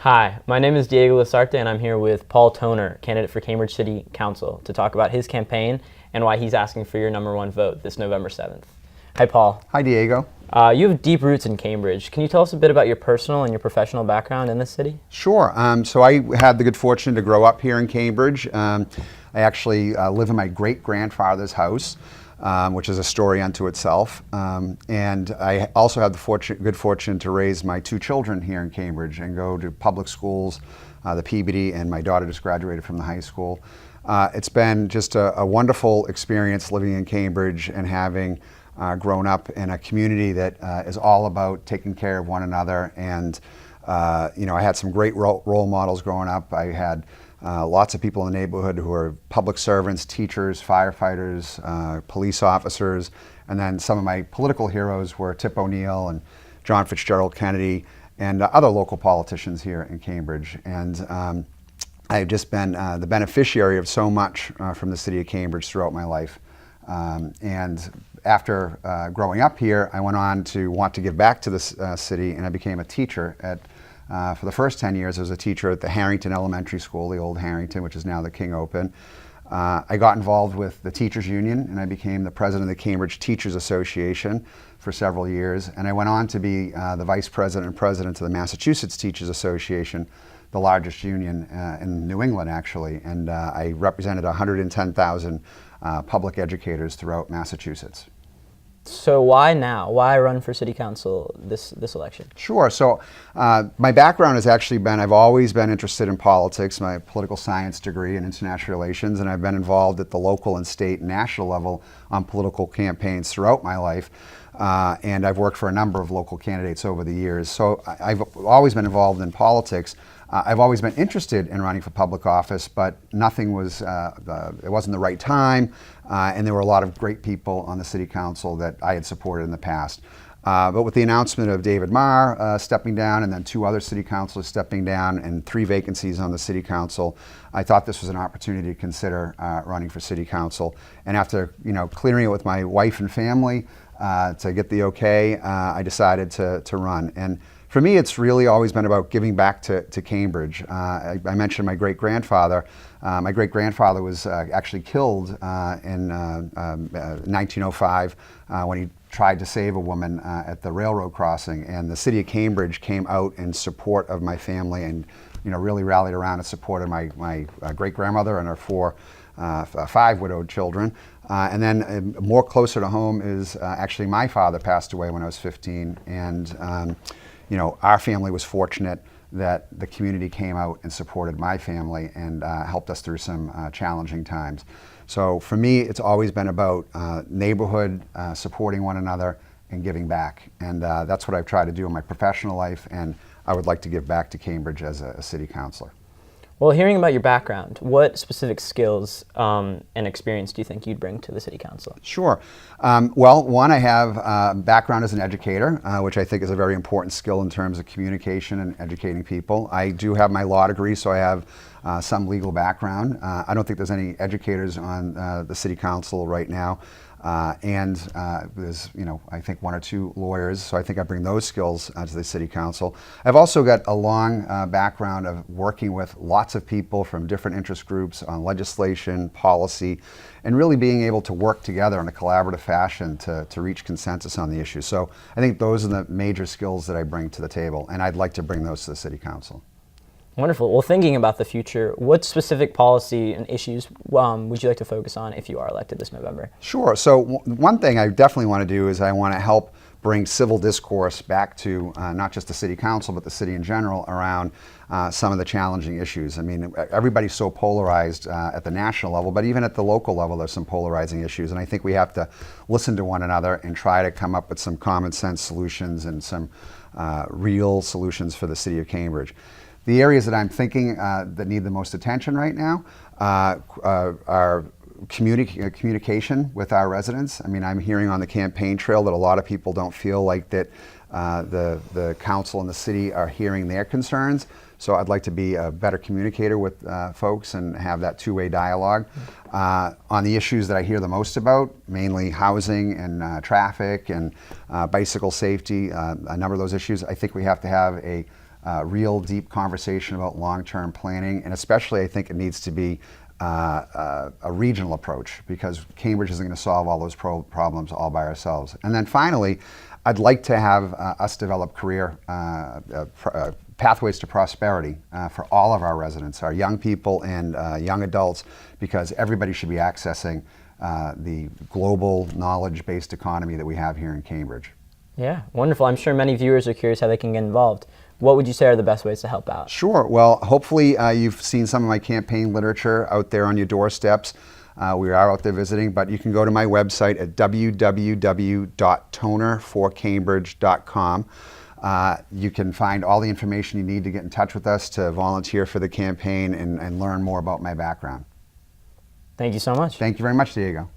Hi, my name is Diego Lasarte, and I'm here with Paul Toner, candidate for Cambridge City Council, to talk about his campaign and why he's asking for your #1 vote this November 7th. Hi, Paul. Hi, Diego. You have deep roots in Cambridge. Can you tell us a bit about your personal and your professional background in this city? Sure. So I had the good fortune to grow up here in Cambridge. I actually live in my great-grandfather's house, which is a story unto itself. And I also had the good fortune to raise my two children here in Cambridge and go to public schools, the Peabody, and my daughter just graduated from the high school. It's been just a wonderful experience living in Cambridge and having grown up in a community that is all about taking care of one another. And I had some great role models growing up. I had lots of people in the neighborhood who are public servants, teachers, firefighters, police officers, and then some of my political heroes were Tip O'Neill and John Fitzgerald Kennedy and other local politicians here in Cambridge. And I've just been the beneficiary of so much from the city of Cambridge throughout my life. And after growing up here, I went on to want to give back to this city, and I became a teacher for the first 10 years. I was a teacher at the Harrington Elementary School, the old Harrington, which is now the King Open. I got involved with the Teachers Union, and I became the president of the Cambridge Teachers Association for several years. And I went on to be the vice president and president of the Massachusetts Teachers Association, the largest union in New England, actually. And I represented 110,000 public educators throughout Massachusetts. So why now? Why run for city council this election? Sure. So my background has actually been, I've always been interested in politics, my political science degree in international relations, and I've been involved at the local and state and national level on political campaigns throughout my life. And I've worked for a number of local candidates over the years. So I've always been involved in politics. I've always been interested in running for public office, but nothing was, it wasn't the right time, and there were a lot of great people on the city council that I had supported in the past. But with the announcement of David Marr stepping down, and then 2 other city councilors stepping down, and 3 vacancies on the city council, I thought this was an opportunity to consider running for city council. And after clearing it with my wife and family to get the okay, I decided to run. And for me, it's really always been about giving back to Cambridge. I mentioned my great-grandfather. My great-grandfather was actually killed in 1905 when he tried to save a woman at the railroad crossing. And the city of Cambridge came out in support of my family and really rallied around and supported my great-grandmother and her 5 widowed children. And then more closer to home is actually my father passed away when I was 15. And our family was fortunate that the community came out and supported my family and helped us through some challenging times. So for me, it's always been about neighborhood, supporting one another, and giving back. And that's what I've tried to do in my professional life, and I would like to give back to Cambridge as a city councilor. Well, hearing about your background, what specific skills and experience do you think you'd bring to the city council? Sure. Well, one, I have background as an educator, which I think is a very important skill in terms of communication and educating people. I do have my law degree, so I have some legal background. I don't think there's any educators on the city council right now. And there's, I think 1 or 2 lawyers, so I think I bring those skills to the city council. I've also got a long background of working with lots of people from different interest groups on legislation, policy, and really being able to work together in a collaborative fashion to reach consensus on the issue. So I think those are the major skills that I bring to the table, and I'd like to bring those to the city council. Wonderful. Well, thinking about the future, what specific policy and issues would you like to focus on if you are elected this November? Sure. So one thing I definitely want to do is I want to help bring civil discourse back to not just the city council, but the city in general around some of the challenging issues. I mean, everybody's so polarized at the national level, but even at the local level, there's some polarizing issues. And I think we have to listen to one another and try to come up with some common sense solutions and some real solutions for the city of Cambridge. The areas that I'm thinking that need the most attention right now are communication with our residents. I mean, I'm hearing on the campaign trail that a lot of people don't feel like that the council and the city are hearing their concerns. So I'd like to be a better communicator with folks and have that two-way dialogue. On the issues that I hear the most about, mainly housing and traffic and bicycle safety, a number of those issues, I think we have to have a real deep conversation about long-term planning, and especially I think it needs to be a regional approach, because Cambridge isn't going to solve all those problems all by ourselves. And then finally, I'd like to have us develop career pathways to prosperity for all of our residents, our young people and young adults, because everybody should be accessing the global knowledge-based economy that we have here in Cambridge. Yeah, wonderful. I'm sure many viewers are curious how they can get involved. What would you say are the best ways to help out? Sure. Well, hopefully you've seen some of my campaign literature out there on your doorsteps. We are out there visiting, but you can go to my website at www.tonerforcambridge.com. You can find all the information you need to get in touch with us to volunteer for the campaign and learn more about my background. Thank you so much. Thank you very much, Diego.